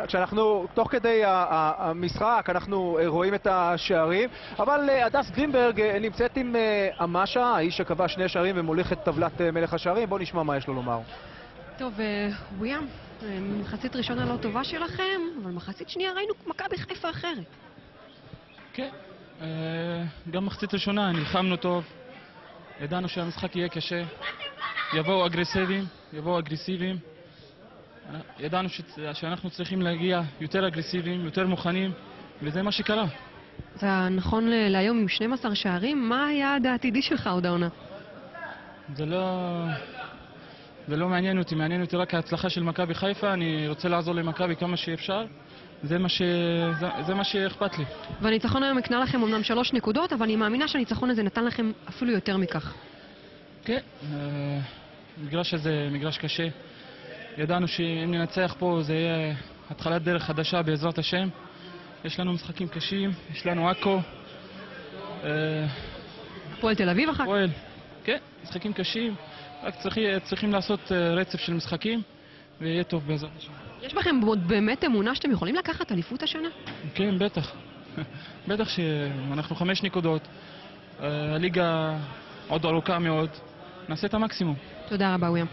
כשאנחנו, תוך כדי המשחק, אנחנו רואים את השערים, אבל הדס גרינברג נמצאת עם אמשה, האיש שקבע 2 שערים ומוליך את טבלת מלך השערים. בואו נשמע מה יש לו לומר. טוב, וויאם, מחצית ראשונה לא טובה שלכם, אבל מחצית שנייה ראינו מכבי חיפה אחרת. כן, גם מחצית ראשונה נלחמנו טוב, ידענו שהמשחק יהיה קשה, יבואו אגרסיביים, ידענו שאנחנו צריכים להגיע יותר אגרסיביים, יותר מוכנים, וזה מה שקרה. זה נכון להיום עם 12 שערים, מה היעד העתידי שלך עוד העונה? זה לא מעניין אותי, מעניין אותי רק ההצלחה של מכבי חיפה. אני רוצה לעזור למכבי כמה שאפשר, זה מה שאכפת לי. והניצחון היום הקנה לכם אמנם 3 נקודות, אבל אני מאמינה שהניצחון הזה נתן לכם אפילו יותר מכך. כן, המגרש הזה מגרש קשה. ידענו שאם ננצח פה זה יהיה התחלת דרך חדשה בעזרת השם. יש לנו משחקים קשים, יש לנו עכו. הפועל תל אביב אחר. כן, משחקים קשים. רק צריכים לעשות רצף של משחקים, ויהיה טוב בעזרת השם. יש בכם באמת אמונה שאתם יכולים לקחת אליפות השנה? כן, בטח. בטח שאנחנו 5 נקודות. הליגה עוד ארוכה מאוד. נעשה את המקסימום. תודה רבה, וויאם.